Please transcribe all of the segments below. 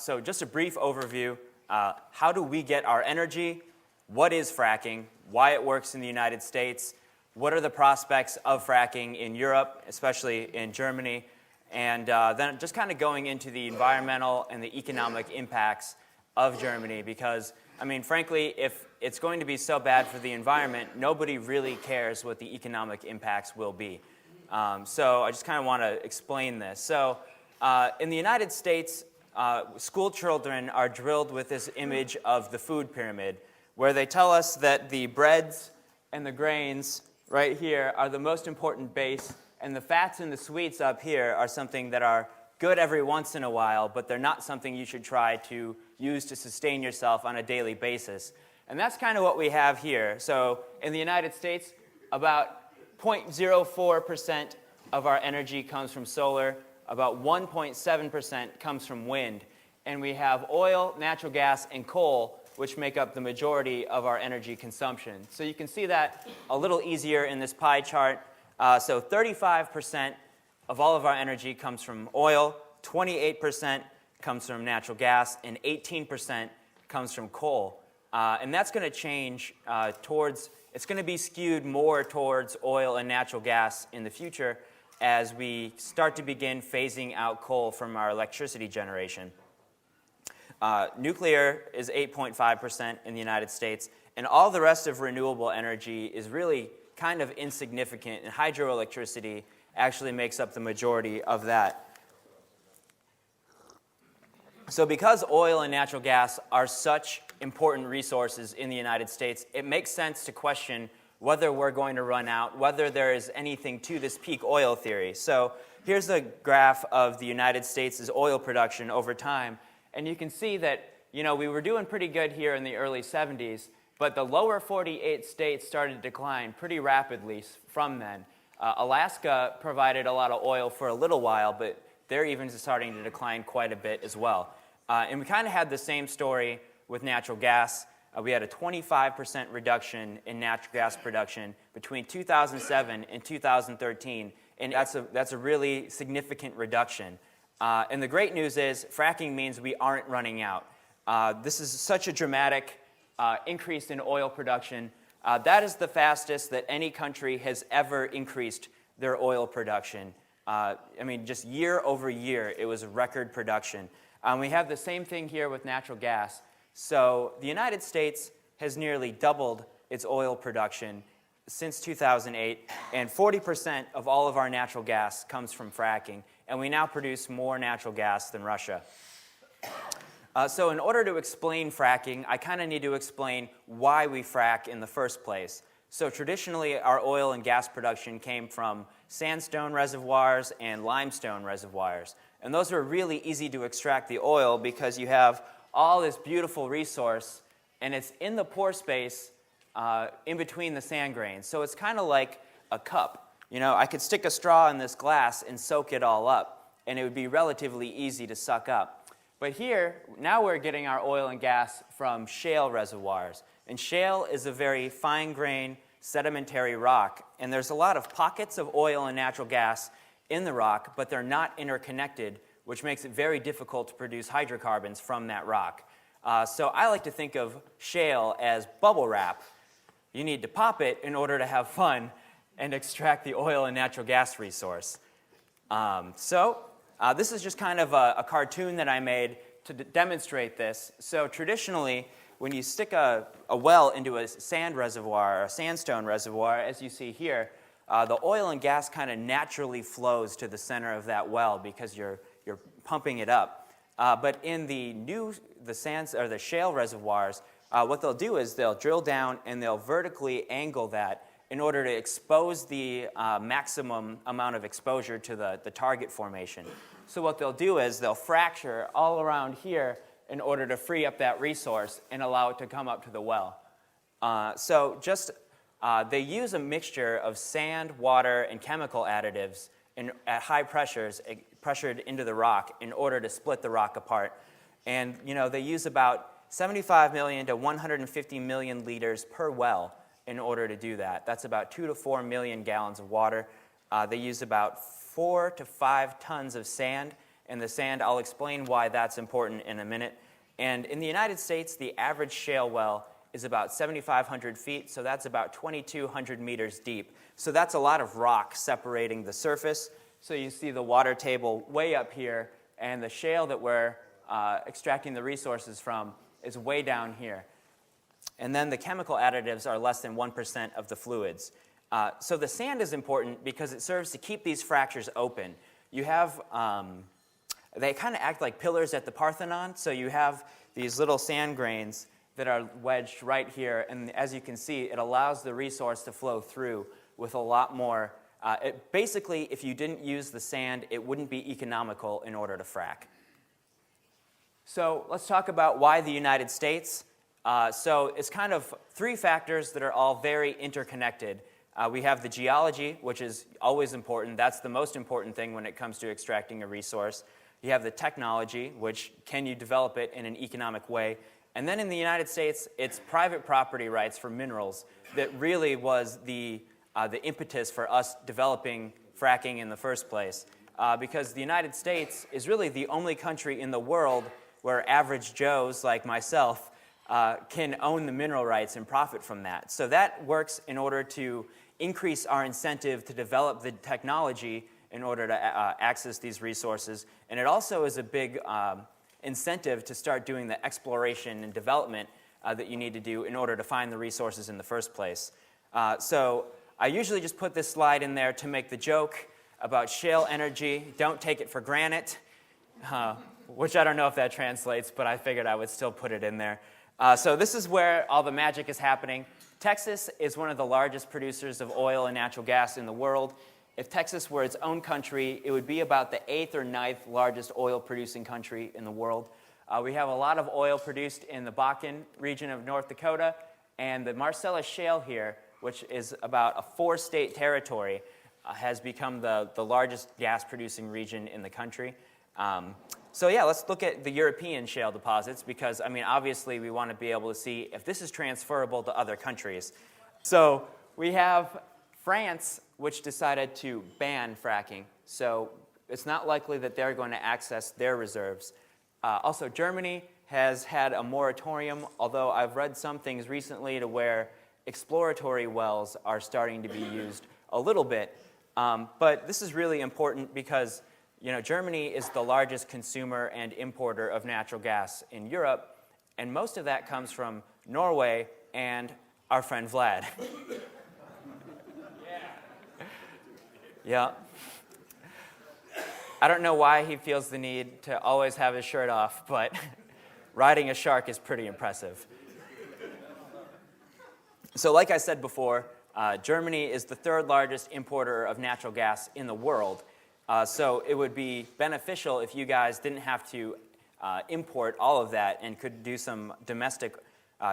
So just a brief overview. How do we get our energy? What is fracking? Why it works in the United States? What are the prospects of fracking in Europe, especially in Germany? And then just kind of going into the environmental and the economic impacts of Germany, because, I mean, frankly, if it's going to be so bad for the environment, nobody really cares what the economic impacts will be. So I just kind of want to explain this. So in the United States, school children are drilled with this image of the food pyramid, where they tell us that the breads and the grains right here are the most important base, and the fats and the sweets up here are something that are good every once in a while, but they're not something you should try to use to sustain yourself on a daily basis. And that's kind of what we have here. So in the United States, about 0.04% of our energy comes from solar, about 1.7% comes from wind, and we have oil, natural gas, and coal, which make up the majority of our energy consumption. So you can see that a little easier in this pie chart. So 35% of all of our energy comes from oil, 28% comes from natural gas, and 18% comes from coal. And that's going to change it's going to be skewed more towards oil and natural gas in the future as we start to begin phasing out coal from our electricity generation. Nuclear is 8.5% in the United States, and all the rest of renewable energy is really kind of insignificant, and hydroelectricity actually makes up the majority of that. So because oil and natural gas are such important resources in the United States, it makes sense to question whether we're going to run out, whether there is anything to this peak oil theory. So here's a graph of the United States' oil production over time. And you can see that, we were doing pretty good here in the early 70s, but the lower 48 states started to decline pretty rapidly from then. Alaska provided a lot of oil for a little while, but they're even starting to decline quite a bit as well. And we kind of had the same story with natural gas. We had a 25% reduction in natural gas production between 2007 and 2013, and that's a really significant reduction. And the great news is fracking means we aren't running out. This is such a dramatic increase in oil production. That is the fastest that any country has ever increased their oil production. Just year over year, it was a record production. We have the same thing here with natural gas. So the United States has nearly doubled its oil production since 2008, and 40% of all of our natural gas comes from fracking, and we now produce more natural gas than Russia. So in order to explain fracking, I kind of need to explain why we frack in the first place. So traditionally, our oil and gas production came from sandstone reservoirs and limestone reservoirs. And those were really easy to extract the oil because you have all this beautiful resource, and it's in the pore space in between the sand grains. So it's kind of like a cup. I could stick a straw in this glass and soak it all up, and it would be relatively easy to suck up. But here, now we're getting our oil and gas from shale reservoirs. And shale is a very fine-grained sedimentary rock, and there's a lot of pockets of oil and natural gas in the rock, but they're not interconnected, which makes it very difficult to produce hydrocarbons from that rock. So I like to think of shale as bubble wrap. You need to pop it in order to have fun and extract the oil and natural gas resource. This is just kind of a cartoon that I made to demonstrate this. So traditionally, when you stick a well into a sand reservoir or a sandstone reservoir, as you see here, the oil and gas kind of naturally flows to the center of that well because you're pumping it up. But in the shale reservoirs, what they'll do is they'll drill down and they'll vertically angle that in order to expose the maximum amount of exposure to the target formation. So what they'll do is they'll fracture all around here in order to free up that resource and allow it to come up to the well. They use a mixture of sand, water, and chemical additives at high pressures pressured into the rock in order to split the rock apart. And they use about 75 million to 150 million liters per well in order to do that. That's about 2 to 4 million gallons of water. They use about 4 to 5 tons of sand And the sand, I'll explain why that's important in a minute. And in the United States, the average shale well is about 7,500 feet, so that's about 2,200 meters deep. So that's a lot of rock separating the surface. So you see the water table way up here, and the shale that we're extracting the resources from is way down here. And then the chemical additives are less than 1% of the fluids. So the sand is important because it serves to keep these fractures open. You have, they kind of act like pillars at the Parthenon, so you have these little sand grains that are wedged right here, and as you can see, it allows the resource to flow through with a lot more. Basically, if you didn't use the sand, it wouldn't be economical in order to frack. So let's talk about why the United States. So it's kind of three factors that are all very interconnected. We have the geology, which is always important. That's the most important thing when it comes to extracting a resource. You have the technology, which can you develop it in an economic way? And then in the United States, it's private property rights for minerals that really was the impetus for us developing fracking in the first place. Because the United States is really the only country in the world where average Joes like myself can own the mineral rights and profit from that. So that works in order to increase our incentive to develop the technology in order to access these resources. And it also is a big incentive to start doing the exploration and development that you need to do in order to find the resources in the first place. So I usually just put this slide in there to make the joke about shale energy. Don't take it for granted, which I don't know if that translates, but I figured I would still put it in there. So this is where all the magic is happening. Texas is one of the largest producers of oil and natural gas in the world. If Texas were its own country, it would be about the 8th or 9th largest oil-producing country in the world. We have a lot of oil produced in the Bakken region of North Dakota, and the Marcellus Shale here, which is about a 4-state territory, has become the largest gas-producing region in the country. So yeah, let's look at the European shale deposits because, I mean, obviously we want to be able to see if this is transferable to other countries. So we have France, which decided to ban fracking. So it's not likely that they're going to access their reserves. Also, Germany has had a moratorium, although I've read some things recently to where exploratory wells are starting to be used a little bit. But this is really important because Germany is the largest consumer and importer of natural gas in Europe, and most of that comes from Norway and our friend Vlad. Yeah. I don't know why he feels the need to always have his shirt off, but riding a shark is pretty impressive. So like I said before, Germany is the 3rd largest importer of natural gas in the world. So it would be beneficial if you guys didn't have to import all of that and could do some domestic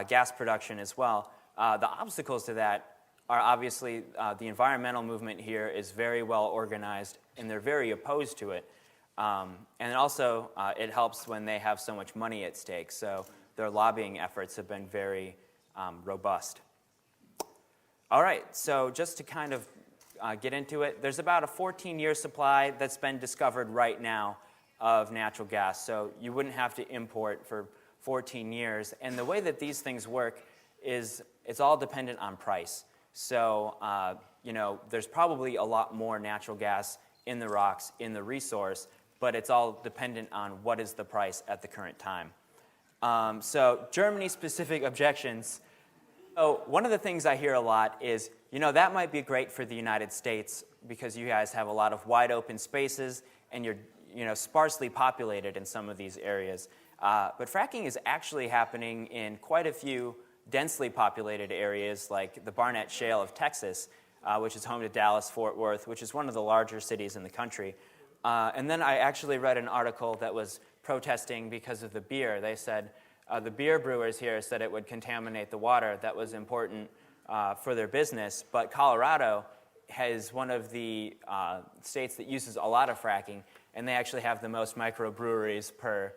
gas production as well. The obstacles to that are obviously the environmental movement here is very well organized, and they're very opposed to it. And also, it helps when they have so much money at stake. So their lobbying efforts have been very robust. All right, so just to kind of get into it, there's about a 14-year supply that's been discovered right now of natural gas. So you wouldn't have to import for 14 years. And the way that these things work is it's all dependent on price. So, there's probably a lot more natural gas in the rocks, in the resource, but it's all dependent on what is the price at the current time. So Germany-specific objections. So one of the things I hear a lot is, that might be great for the United States because you guys have a lot of wide open spaces and you're, sparsely populated in some of these areas. But fracking is actually happening in quite a few densely populated areas like the Barnett Shale of Texas, which is home to Dallas-Fort Worth, which is one of the larger cities in the country. And then I actually read an article that was protesting because of the beer. They said the beer brewers here said it would contaminate the water. That was important for their business. But Colorado is one of the states that uses a lot of fracking, and they actually have the most microbreweries per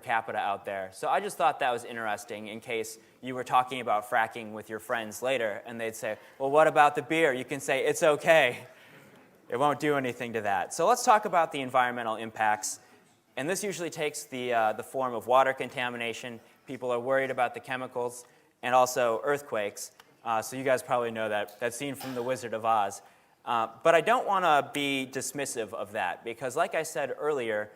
capita out there. So I just thought that was interesting in case you were talking about fracking with your friends later and they'd say, well, what about the beer? You can say, it's okay. It won't do anything to that. So let's talk about the environmental impacts. And this usually takes the form of water contamination. People are worried about the chemicals, and also earthquakes. So you guys probably know that scene from The Wizard of Oz. But I don't want to be dismissive of that, because like I said earlier,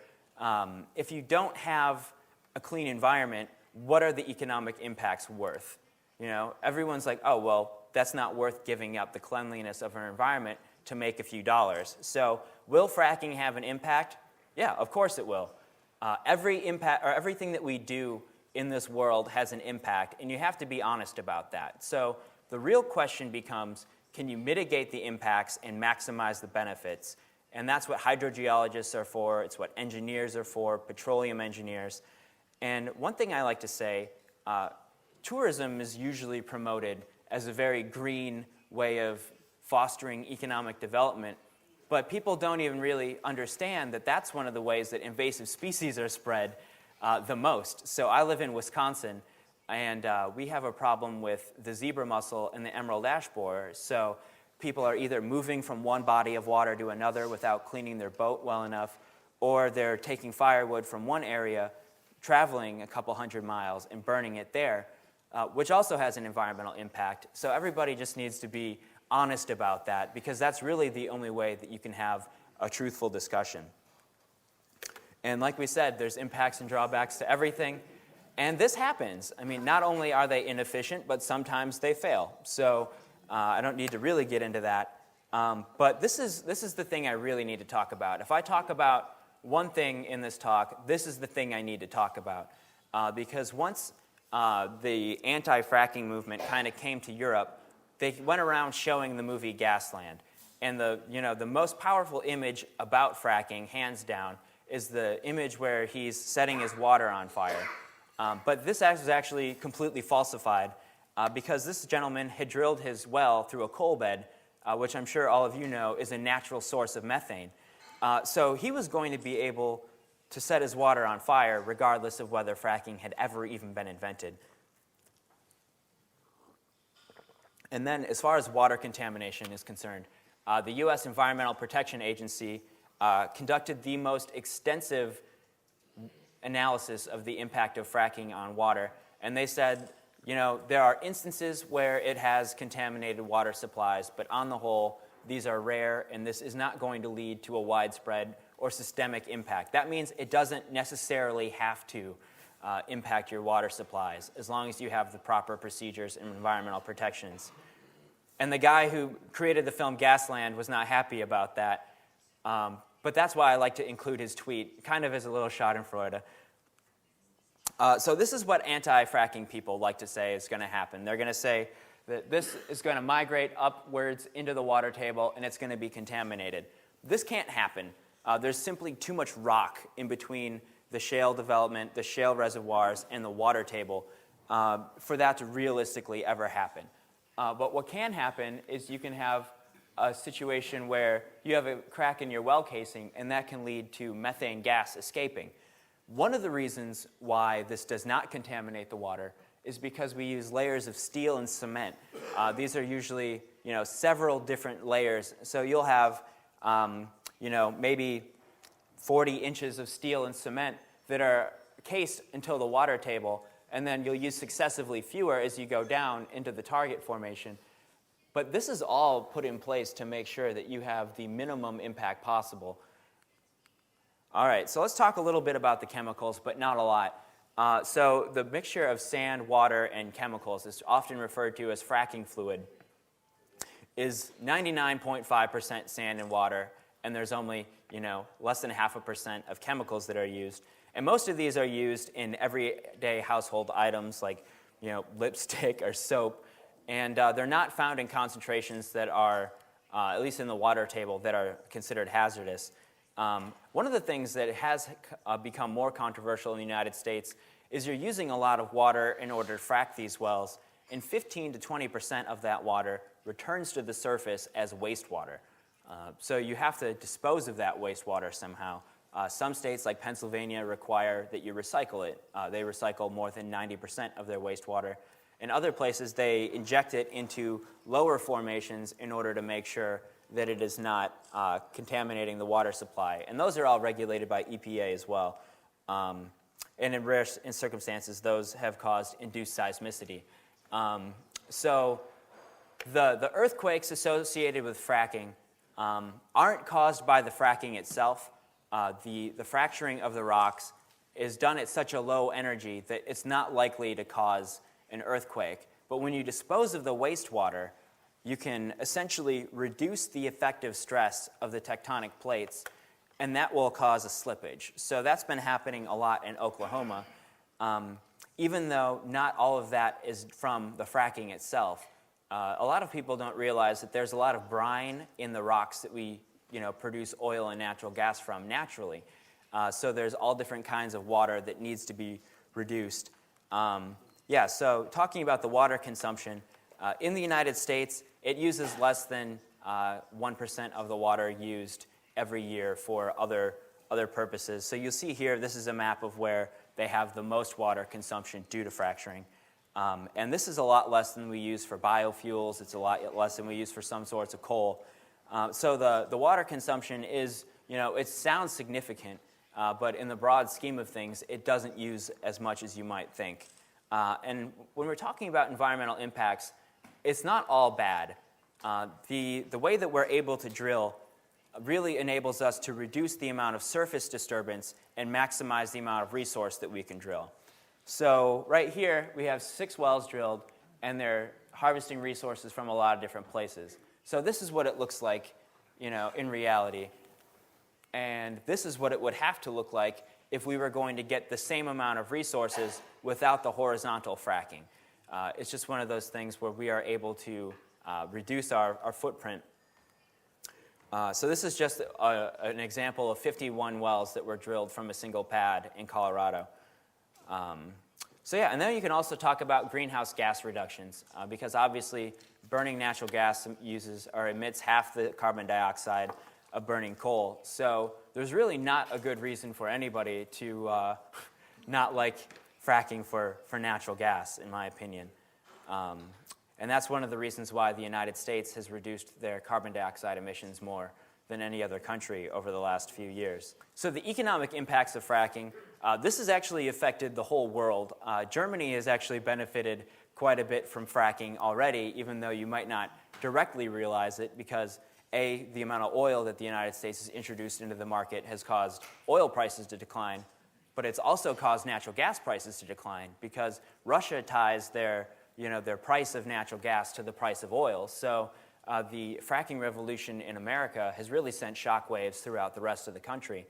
if you don't have a clean environment, what are the economic impacts worth? You know, everyone's like, oh, well, that's not worth giving up the cleanliness of our environment to make a few dollars. So will fracking have an impact? Yeah, of course it will. Everything that we do in this world has an impact, and you have to be honest about that. So the real question becomes, can you mitigate the impacts and maximize the benefits? And that's what hydrogeologists are for. It's what engineers are for, petroleum engineers. And one thing I like to say, tourism is usually promoted as a very green way of fostering economic development, but people don't even really understand that that's one of the ways that invasive species are spread the most. So I live in Wisconsin, and we have a problem with the zebra mussel and the emerald ash borer. So people are either moving from one body of water to another without cleaning their boat well enough, or they're taking firewood from one area, traveling a couple hundred miles, and burning it there, which also has an environmental impact. So everybody just needs to be honest about that, because that's really the only way that you can have a truthful discussion. And like we said, there's impacts and drawbacks to everything. And this happens. I mean, not only are they inefficient, but sometimes they fail. So I don't need to really get into that. But this is the thing I really need to talk about. If I talk about one thing in this talk, this is the thing I need to talk about. Because once the anti-fracking movement kind of came to Europe, they went around showing the movie Gasland. And the most powerful image about fracking, hands down, is the image where he's setting his water on fire. But this was actually completely falsified because this gentleman had drilled his well through a coal bed, which I'm sure all of you know is a natural source of methane. So he was going to be able to set his water on fire regardless of whether fracking had ever even been invented. And then as far as water contamination is concerned, the U.S. Environmental Protection Agency conducted the most extensive analysis of the impact of fracking on water. And they said, there are instances where it has contaminated water supplies, but on the whole, these are rare, and this is not going to lead to a widespread or systemic impact. That means it doesn't necessarily have to impact your water supplies, as long as you have the proper procedures and environmental protections. And the guy who created the film Gasland was not happy about that. But that's why I like to include his tweet, kind of as a little schadenfreude. So this is what anti-fracking people like to say is going to happen. They're going to say that this is going to migrate upwards into the water table, and it's going to be contaminated. This can't happen. There's simply too much rock in between the shale development, the shale reservoirs, and the water table for that to realistically ever happen. But what can happen is you can have a situation where you have a crack in your well casing, and that can lead to methane gas escaping. One of the reasons why this does not contaminate the water is because we use layers of steel and cement. These are usually, several different layers. So you'll have, maybe 40 inches of steel and cement that are cased until the water table, and then you'll use successively fewer as you go down into the target formation. But this is all put in place to make sure that you have the minimum impact possible. All right, so let's talk a little bit about the chemicals, but not a lot. So the mixture of sand, water, and chemicals is often referred to as fracking fluid, is 99.5% sand and water, and there's only, less than 0.5% of chemicals that are used. And most of these are used in everyday household items like, lipstick or soap. And they're not found in concentrations that are, at least in the water table, that are considered hazardous. One of the things that has become more controversial in the United States is you're using a lot of water in order to frack these wells, and 15 to 20% of that water returns to the surface as wastewater. So you have to dispose of that wastewater somehow. Some states, like Pennsylvania, require that you recycle it. They recycle more than 90% of their wastewater. In other places, they inject it into lower formations in order to make sure that it is not contaminating the water supply. And those are all regulated by EPA as well. And in rare circumstances, those have caused induced seismicity. So the earthquakes associated with fracking aren't caused by the fracking itself. The fracturing of the rocks is done at such a low energy that it's not likely to cause an earthquake. But when you dispose of the wastewater, you can essentially reduce the effective stress of the tectonic plates, and that will cause a slippage. So that's been happening a lot in Oklahoma, even though not all of that is from the fracking itself. A lot of people don't realize that there's a lot of brine in the rocks that we produce oil and natural gas from naturally. So there's all different kinds of water that needs to be reduced. So talking about the water consumption, in the United States, it uses less than 1% of the water used every year for other purposes. So you'll see here, this is a map of where they have the most water consumption due to fracturing. And this is a lot less than we use for biofuels. It's a lot less than we use for some sorts of coal. So the water consumption is, it sounds significant, but in the broad scheme of things, it doesn't use as much as you might think. And when we're talking about environmental impacts, it's not all bad. The way that we're able to drill really enables us to reduce the amount of surface disturbance and maximize the amount of resource that we can drill. So right here, we have 6 wells drilled, and they're harvesting resources from a lot of different places. So this is what it looks like, in reality. And this is what it would have to look like if we were going to get the same amount of resources without the horizontal fracking. It's just one of those things where we are able to reduce our footprint. So this is just an example of 51 wells that were drilled from a single pad in Colorado. And then you can also talk about greenhouse gas reductions, because obviously burning natural gas emits half the carbon dioxide of burning coal. So there's really not a good reason for anybody to not like fracking for natural gas, in my opinion. And that's one of the reasons why the United States has reduced their carbon dioxide emissions more than any other country over the last few years. So the economic impacts of fracking, this has actually affected the whole world. Germany has actually benefited quite a bit from fracking already, even though you might not directly realize it, because the amount of oil that the United States has introduced into the market has caused oil prices to decline, but it's also caused natural gas prices to decline, because Russia ties their price of natural gas to the price of oil. So the fracking revolution in America has really sent shockwaves throughout the rest of the country.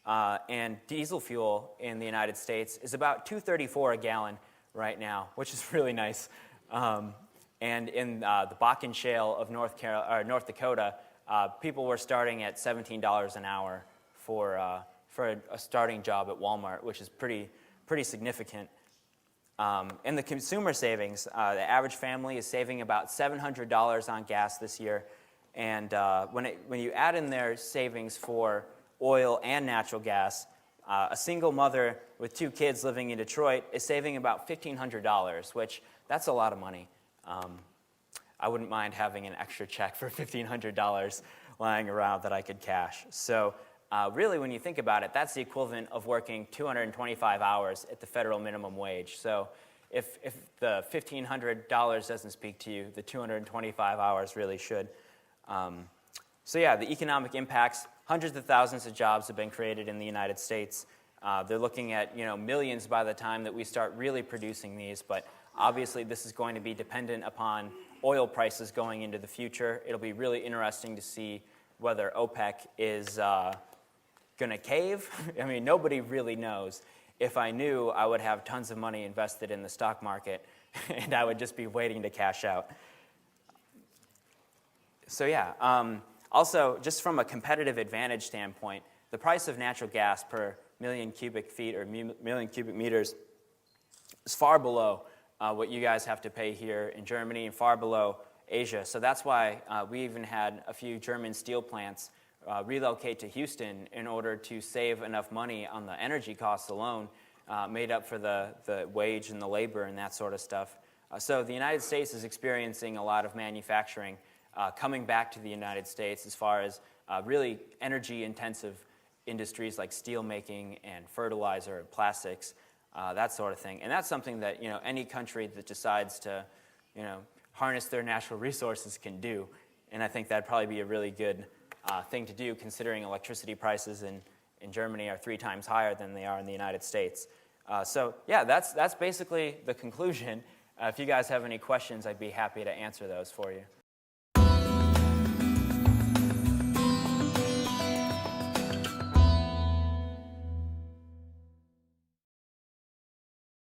And diesel fuel in the United States is about $2.34 a gallon right now, which is really nice. And in the Bakken Shale of North Dakota, people were starting at $17 an hour for a starting job at Walmart, which is pretty significant. And the consumer savings, the average family is saving about $700 on gas this year. And when you add in their savings for oil and natural gas, a single mother with 2 kids living in Detroit is saving about $1,500, which that's a lot of money. I wouldn't mind having an extra check for $1,500 lying around that I could cash. So really, when you think about it, that's the equivalent of working 225 hours at the federal minimum wage. So if the $1,500 doesn't speak to you, the 225 hours really should. The economic impacts, hundreds of thousands of jobs have been created in the United States. They're looking at millions by the time that we start really producing these, but obviously this is going to be dependent upon oil prices going into the future. It'll be really interesting to see whether OPEC is going to cave. I mean, nobody really knows. If I knew, I would have tons of money invested in the stock market, and I would just be waiting to cash out. Also, just from a competitive advantage standpoint, the price of natural gas per million cubic feet or million cubic meters is far below what you guys have to pay here in Germany and far below Asia. So that's why we even had a few German steel plants relocate to Houston in order to save enough money on the energy costs alone, made up for the wage and the labor and that sort of stuff. So the United States is experiencing a lot of manufacturing coming back to the United States as far as really energy-intensive industries like steel making and fertilizer and plastics, that sort of thing. And that's something that any country that decides to harness their natural resources can do. And I think that'd probably be a really good thing to do, considering electricity prices in Germany are 3 times higher than they are in the United States. So yeah, that's basically the conclusion. If you guys have any questions, I'd be happy to answer those for you.